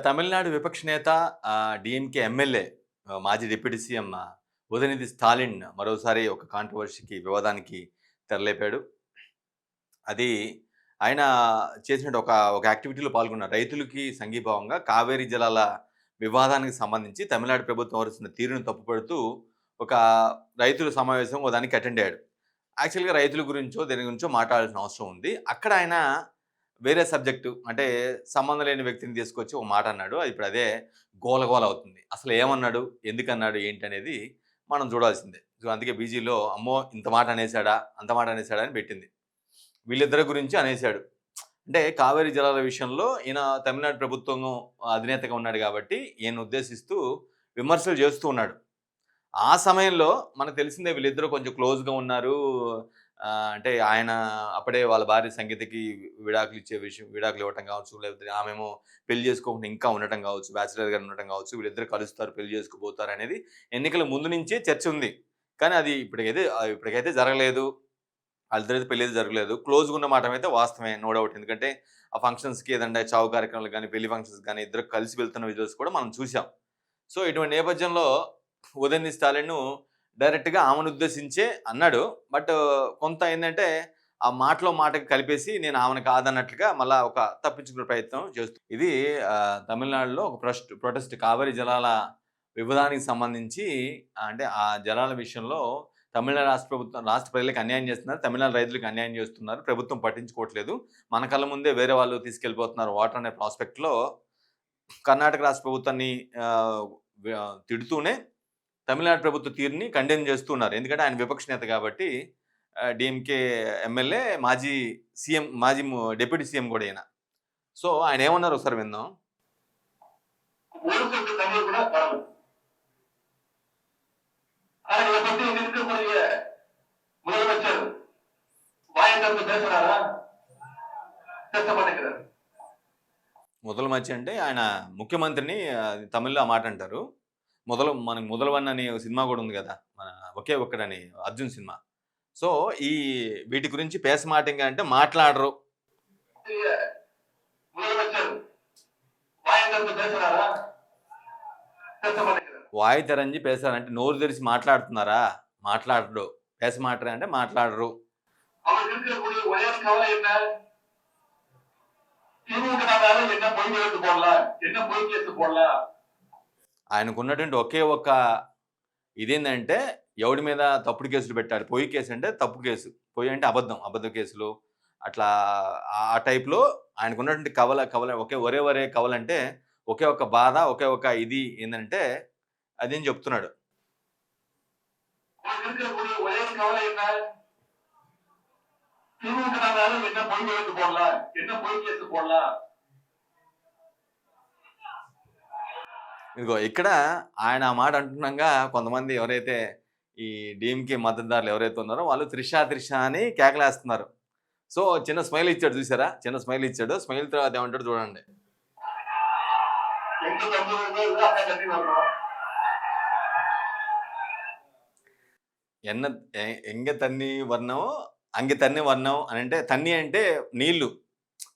తమిళనాడు విపక్ష నేత DMK MLA మాజీ డిప్యూటీ సీఎం ఉదయనిధి స్టాలిన్ మరోసారి ఒక కాంట్రవర్సీకి, వివాదానికి తెరలేపాడు. అది ఆయన చేసినట్టు ఒక యాక్టివిటీలో పాల్గొన్నారు. రైతులకి సంఘీభావంగా కావేరీ జలాల వివాదానికి సంబంధించి తమిళనాడు ప్రభుత్వం వ్యవహరిస్తున్న తీరును తప్పుపడుతూ ఒక రైతుల సమావేశం దానికి అటెండ్ అయ్యాడు. యాక్చువల్‌గా రైతుల గురించో, దేని గురించో మాట్లాడాల్సిన అవసరం ఉంది. అక్కడ ఆయన వేరే సబ్జెక్టు అంటే సంబంధం లేని వ్యక్తిని తీసుకొచ్చి ఒక మాట అన్నాడు. ఇప్పుడు అదే గోలగోల అవుతుంది. అసలు ఏమన్నాడు? ఎందుకన్నాడు? ఏంటనేది మనం చూడాల్సిందే. సో, అందుకే బీజీలో అమ్మో! ఇంత మాట అనేసాడా? అంత మాట అనేసాడా? అని పెట్టింది. వీళ్ళిద్దరి గురించి అనేసాడు. అంటే కావేరీ జలాల విషయంలో ఈయన తమిళనాడు ప్రభుత్వం అధినేతగా ఉన్నాడు కాబట్టి ఈయన్ని ఉద్దేశిస్తూ విమర్శలు చేస్తూ ఉన్నాడు. ఆ సమయంలో మనకు తెలిసిందే వీళ్ళిద్దరూ కొంచెం క్లోజ్‌గా ఉన్నారు. అంటే ఆయన అప్పుడే వాళ్ళ భార్య సంగీతకి విడాకులు ఇవ్వటం కావచ్చు, లేకపోతే ఆమేమో పెళ్లి చేసుకోకుండా ఇంకా ఉండటం కావచ్చు, బ్యాచిలర్‌గా ఉండటం కావచ్చు. వీళ్ళిద్దరూ కలుస్తారు, పెళ్లి చేసుకోబోతారు అనేది ఎన్నికల ముందు నుంచే చర్చ ఉంది. కానీ అది ఇప్పటికైతే జరగలేదు. వాళ్ళిద్దరికీ పెళ్లయితే జరగలేదు. క్లోజ్‌గా ఉన్న మాటమైతే వాస్తవమే. No doubt. ఎందుకంటే ఆ ఫంక్షన్స్‌కి ఏదంటే చావు కార్యక్రమాలకు గాని, పెళ్లి ఫంక్షన్స్‌కి గాని ఇద్దరు కలిసి వెళ్తున్న వీడియోస్ కూడా మనం చూసాం. సో, ఇటువంటి నేపథ్యంలో ఉదయనిధి స్టాలిన్ డైరెక్ట్‌గా ఆమెనుద్దేశించే అన్నాడు. బట్ కొంత ఏందంటే, ఆ మాటలో మాటకి కలిపేసి నేను ఆమెను కాదన్నట్లుగా మళ్ళా ఒక తప్పించుకునే ప్రయత్నం ఇది తమిళనాడులో ఒక ప్రొటెస్ట్ కావేరీ జలాల వివాదానికి సంబంధించి అంటే ఆ జలాల విషయంలో తమిళనాడు రాష్ట్ర ప్రజలకి అన్యాయం చేస్తున్నారు. తమిళనాడు రైతులకి అన్యాయం చేస్తున్నారు. ప్రభుత్వం పట్టించుకోవట్లేదు. మన కళ్ళ ముందే వేరే వాళ్ళు తీసుకెళ్ళిపోతున్నారు వాటర్ అనే ప్రాస్పెక్ట్‌లో కర్ణాటక రాష్ట్ర ప్రభుత్వాన్ని ఆహ్, తిడుతూనే తమిళనాడు ప్రభుత్వ తీరుని కండెమ్ చేస్తున్నారు. ఎందుకంటే ఆయన విపక్ష నేత కాబట్టి డీఎంకే ఎమ్మెల్యే మాజీ డిప్యూటీ సీఎం కూడా ఈయన. సో, ఆయన ఏమన్నారో ఒకసారి విందాం. మొదలుమచ్చి అంటే ఆయన ముఖ్యమంత్రిని తమిళ్‌లో ఆ మాట అంటారు. మనకి 'మొదలవన్' అని ఒక సినిమా గూడా ఉంది గదా! మన 'ఒకే ఒక్కడని' అర్జున్ సినిమా. సో, ఈ వీటి గురించి పేసమాటింగా అంటే మాట్లాడరు. వాయి తెరంచి పేసారంటే నోరు తెరిచి మాట్లాడుతున్నారా? మాట్లాడరు. పేసమాటరా అంటే మాట్లాడరు. ఆయనకున్నటువంటి ఒకే ఒక్క ఇదేందంటే ఎవడి మీద తప్పుడు కేసులు పెట్టాడు. పొయ్యి కేసు అంటే తప్పు కేసు. పొయ్యి అంటే అబద్ధ కేసులు. అట్లా ఆ టైప్‌లో ఆయనకున్నటువంటి కవల ఒరే కవలంటే ఒకే ఒక బాధ, ఒకే ఒక ఇది ఏందంటే అదని చెప్తున్నాడు. ఇదిగో ఇక్కడ ఆయన ఆ మాట అంటున్నాంగా కొంతమంది ఎవరైతే ఈ డీఎంకే మద్దతుదారులు ఎవరైతే ఉన్నారో వాళ్ళు త్రిష అని కేకలేస్తున్నారు. సో, చిన్న స్మైల్ ఇచ్చాడు చూసారా? చిన్న స్మైల్ ఇచ్చాడు. స్మైల్ తర్వాత ఏమంటాడో చూడండి. ఎన్న ఎంగ తన్ని వర్ణం, అంగె తన్ని వర్ణం అనంటే తన్ని అంటే నీళ్ళు.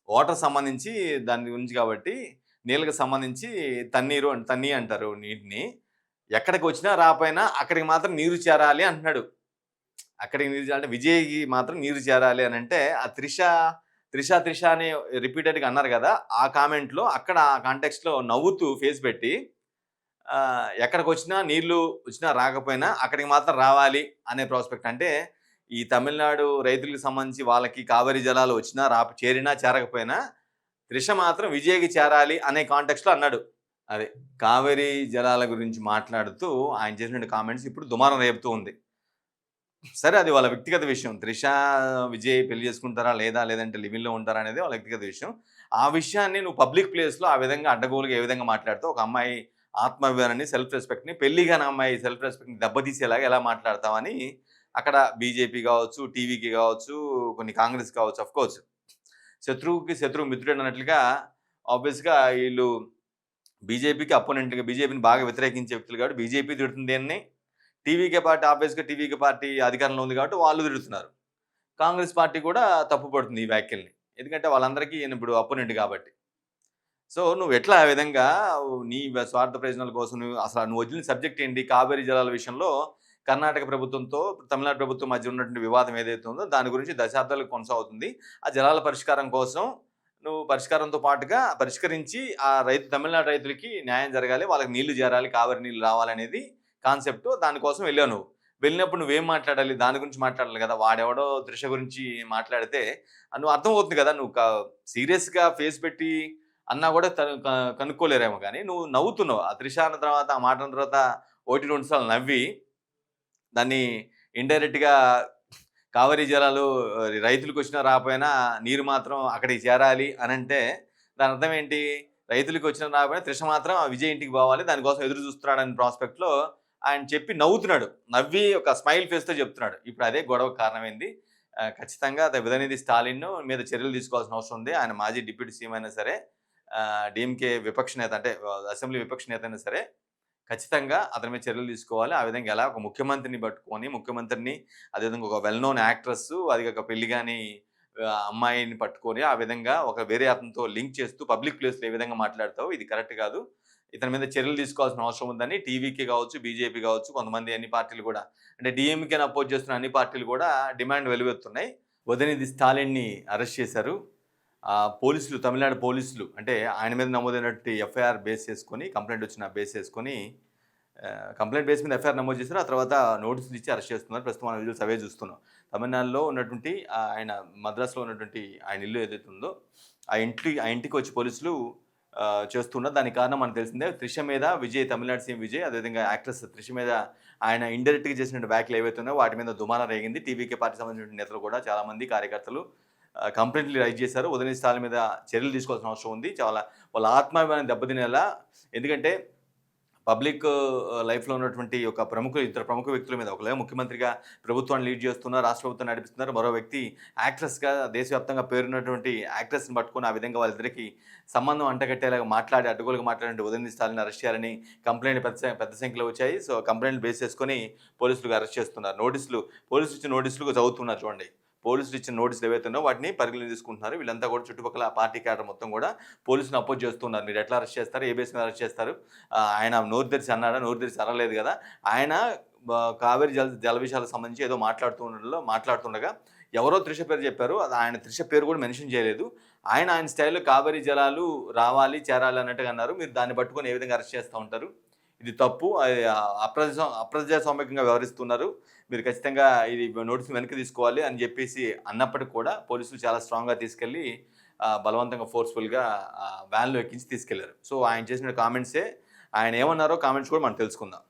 వాటర్ సంబంధించి దాని గురించి కాబట్టి నీళ్ళకి సంబంధించి తన్ని అంటారు నీటిని. ఎక్కడికి వచ్చినా రాపోయినా అక్కడికి మాత్రం నీరు చేరాలి అంటున్నాడు. అక్కడికి నీరు అంటే విజయ్‌కి మాత్రం నీరు చేరాలి అనంటే ఆ త్రిష అని రిపీటెడ్‌గా అన్నారు గదా! ఆ కామెంట్‌లో అక్కడ ఆ కాంటెక్స్ట్‌లో నవ్వుతూ ఫేస్ పెట్టి ఎక్కడికొచ్చినా నీళ్లు వచ్చినా రాకపోయినా అక్కడికి మాత్రం రావాలి అనే ప్రాస్పెక్ట్. అంటే ఈ తమిళనాడు రైతులకు సంబంధించి వాళ్ళకి కావేరీ జలాలు వచ్చినా చేరినా చేరకపోయినా త్రిష మాత్రం విజయ్‌కి చేరాలి అనే కాంటెక్స్ట్‌లో అన్నాడు. అదే కావేరీ జలాల గురించి మాట్లాడుతూ ఆయన చేసినటువంటి కామెంట్స్ ఇప్పుడు దుమారం రేపుతూ ఉంది. సరే అది వాళ్ళ వ్యక్తిగత విషయం. త్రిష, విజయ్ పెళ్లి చేసుకుంటారా లేదా? లేదంటే లివింగ్‌లో ఉంటారా? అనేది వాళ్ళ వ్యక్తిగత విషయం. ఆ విషయాన్ని నువ్వు పబ్లిక్ ప్లేస్‌లో ఆ విధంగా అడ్డగోలుగా ఏ విధంగా మాట్లాడుతావు? ఒక అమ్మాయి ఆత్మాభిమానాన్ని, సెల్ఫ్ రెస్పెక్ట్‌ని పెళ్లి కాని అమ్మాయి సెల్ఫ్ రెస్పెక్ట్‌ని దెబ్బతీసేలాగా ఎలా మాట్లాడతావని అక్కడ బీజేపీ కావచ్చు, టీవీకి కావచ్చు, కొన్ని కాంగ్రెస్ కావచ్చు ఆఫ్‌కోర్స్ శత్రువుకి శత్రువు మిత్రుడు అన్నట్లుగా ఆబ్వియస్‌గా ఈళ్ళు బీజేపీకి అపోనెంట్‌గా బీజేపీని బాగా వ్యతిరేకించే వ్యక్తులు కాబట్టి బీజేపీ తిడుతుంది దీన్ని. టీవీకే పార్టీ అధికారంలో ఉంది కాబట్టి వాళ్ళు తిడుతున్నారు. కాంగ్రెస్ పార్టీ కూడా తప్పుపడుతుంది ఈ వ్యాఖ్యల్ని. ఎందుకంటే వాళ్ళందరికీ ఈయన ఇప్పుడు అపోనెంట్ కాబట్టి. సో, నువ్వెట్లా ఆ విధంగా నీ స్వార్థ ప్రయోజనాల కోసం నువ్వు వదిలిన సబ్జెక్ట్ ఏంటి? కావేరీ జలాల విషయంలో కర్ణాటక ప్రభుత్వంతో, తమిళనాడు ప్రభుత్వం మధ్య ఉన్నటువంటి వివాదం ఏదైతే ఉందో దాని గురించి దశాబ్దాలుగా కొనసాగుతుంది. ఆ జలాల పరిష్కారం కోసం నువ్వు పరిష్కారంతో పాటుగా పరిష్కరించి ఆ తమిళనాడు రైతులకి న్యాయం జరగాలి. వాళ్ళకి నీళ్లు చేరాలి. కావేరి నీళ్లు రావాలనేది కాన్సెప్ట్. దానికోసం వెళ్ళావు నువ్వు. వెళ్ళినప్పుడు నువ్వేం మాట్లాడాలి? దాని గురించి మాట్లాడాలి కదా! వాడెవడో త్రిష గురించి మాట్లాడితే నువ్వు అర్థమవుతుంది కదా! నువ్వు సీరియస్‌గా ఫేస్ పెట్టి అన్నా కూడా తను కనుక్కోలేరేమో గానీ, నువ్వు నవ్వుతున్నావు. ఆ త్రిష అన్న తర్వాత, ఆ మాట అన్న తర్వాత 1, 2 సార్లు నవ్వి, దాన్ని ఇండైరెక్ట్‌గా కావేరీ జలాలు రైతులకొచ్చినా రాకపోయినా నీరు మాత్రం అక్కడికి చేరాలి అనంటే, దాని అర్థం ఏంటి? రైతులకొచ్చినా రాకపోయినా త్రిష మాత్రం ఆ విజయ్ ఇంటికి పోవాలి. దానికోసం ఎదురు చూస్తున్నాడని ప్రాస్పెక్ట్‌లో ఆయన చెప్పి నవ్వుతున్నాడు. నవ్వి ఒక స్మైల్ ఫేస్‌తో చెప్తున్నాడు. ఇప్పుడు అదే గొడవకు కారణమైంది. ఖచ్చితంగా ఉదయనిధి స్టాలిన్ మీద చర్యలు తీసుకోవాల్సిన అవసరం ఉంది. ఆయన మాజీ డిప్యూటీ సీఎం అయినా సరే, డీఎంకే విపక్ష నేత అంటే అసెంబ్లీ విపక్ష నేత అయినా సరే, ఖచ్చితంగా అతని మీద చర్యలు తీసుకోవాలి. ఆ విధంగా ఎలా ఒక ముఖ్యమంత్రిని పట్టుకొని, ముఖ్యమంత్రిని అదేవిధంగా ఒక వెల్ నోన్ యాక్ట్రెస్, అది కాక పెళ్లి గాని అమ్మాయిని పట్టుకొని, ఆ విధంగా ఒక వేరే అతనితో లింక్ చేస్తూ పబ్లిక్ ప్లేస్‌లో ఏ విధంగా మాట్లాడతావు? ఇది కరెక్ట్ కాదు. ఇతని మీద చర్యలు తీసుకోవాల్సిన అవసరం ఉందని టీవీకే కావచ్చు, బీజేపీ కావచ్చు, కొంతమంది అన్ని పార్టీలు కూడా, అంటే డీఎంకేని అపోజ్ చేస్తున్న అన్ని పార్టీలు కూడా డిమాండ్ వెలువెత్తున్నాయి. ఉదయనిధి స్టాలిన్‌ని అరెస్ట్ చేశారు. పోలీసులు, తమిళనాడు పోలీసులు, అంటే ఆయన మీద నమోదైనటువంటి ఎఫ్ఐఆర్ బేస్ చేసుకొని, కంప్లెయింట్ వచ్చిన బేస్ చేసుకొని, కంప్లెయింట్ బేస్ మీద ఎఫ్ఐఆర్ నమోదు చేశారు. ఆ తర్వాత నోటీసులు ఇచ్చి అరెస్ట్ చేస్తున్నారు. ప్రస్తుతం మనం విజువల్స్ అవే చూస్తున్నాం. తమిళనాడులో ఉన్నటువంటి ఆయన మద్రాసులో ఉన్నటువంటి ఆయన ఇల్లు ఏదైతే ఉందో, ఆ ఇంటికి వచ్చి పోలీసులు చేస్తున్నారు. దానికి కారణం మనకు తెలిసిందే. త్రిష మీద విజయ్, తమిళనాడు సీఎం విజయ్, అదేవిధంగా యాక్ట్రెస్ త్రిష మీద ఆయన ఇండైరెక్ట్‌గా చేసిన వ్యాఖ్యలు ఏవైతే ఉన్నాయో వాటి మీద దుమారం రేగింది. టీవీకే పార్టీకి సంబంధించిన నేతలు కూడా చాలామంది కార్యకర్తలు కంప్లెయింట్లు రైజ్ చేశారు. ఉదయనిధి స్టాలిన్ మీద చర్యలు తీసుకోవాల్సిన అవసరం ఉంది. వాళ్ళ ఆత్మాభిమానం దెబ్బతినేలా, ఎందుకంటే పబ్లిక్ లైఫ్‌లో ఉన్నటువంటి ఇద్దరు ప్రముఖ వ్యక్తుల మీద, ఒకళ్ళేమో ముఖ్యమంత్రిగా ప్రభుత్వాన్ని లీడ్ చేస్తున్నారు, రాష్ట్ర ప్రభుత్వాన్ని నడిపిస్తున్నారు. మరో వ్యక్తి యాక్ట్రెస్‌గా దేశవ్యాప్తంగా పేరున్నటువంటి యాక్ట్రెస్‌ని పట్టుకొని ఆ విధంగా వాళ్ళిద్దరికీ సంబంధం అంటగట్టేలాగా అడ్డగోలుగా మాట్లాడిన ఉదయనిధి స్టాలిన్ అరెస్ట్ చేయాలని కంప్లెయింట్ పెద్ద సంఖ్యలో వచ్చాయి. సో, కంప్లెయింట్లు బేస్ చేసుకొని పోలీసులు అరెస్ట్ చేస్తున్నారు. పోలీసులు ఇచ్చిన నోటీసులు చదువుతున్నారు చూడండి. పోలీసులు ఇచ్చిన నోటీసులు ఏవైతే ఉన్నాయో వాటిని పరిగణలోకి తీసుకుంటున్నారు. వీళ్ళంతా కూడా చుట్టుపక్కల పార్టీ క్యాడర్ మొత్తం కూడా పోలీసులను అపోజ్ చేస్తున్నారు. మీరు ఎట్లా అరెస్ట్ చేస్తారు? ఏ బేస్ మీద అరెస్ట్ చేస్తారు? ఆయన నోరు తెరిచి అన్నాడా? నోరు తెరిచి అనలేదు కదా! ఆయన కావేరీ జల విషయాలకు సంబంధించి ఏదో మాట్లాడుతుండగా ఎవరో త్రిష పేరు చెప్పారు. అది ఆయన త్రిష పేరు కూడా మెన్షన్ చేయలేదు. ఆయన స్టైల్‌లో కావేరీ జలాలు రావాలి, చేరాలి అన్నట్టుగా అన్నారు. మీరు దాన్ని పట్టుకొని ఏ విధంగా అరెస్ట్ చేస్తా ఉంటారు? ఇది తప్పు. అది అప్రజాస్వామికంగా వ్యవహరిస్తున్నారు. మీరు ఖచ్చితంగా ఇది నోటీసులు వెనక్కి తీసుకోవాలి అని చెప్పేసి అన్నప్పటికి కూడా పోలీసులు చాలా స్ట్రాంగ్‌గా తీసుకెళ్ళి బలవంతంగా ఫోర్స్‌ఫుల్‌గా వ్యాన్‌లో ఎక్కించి తీసుకెళ్లారు. సో, ఆయన చేసిన కామెంట్సే, ఆయన ఏమన్నారో కామెంట్స్ కూడా మనం తెలుసుకుందాం.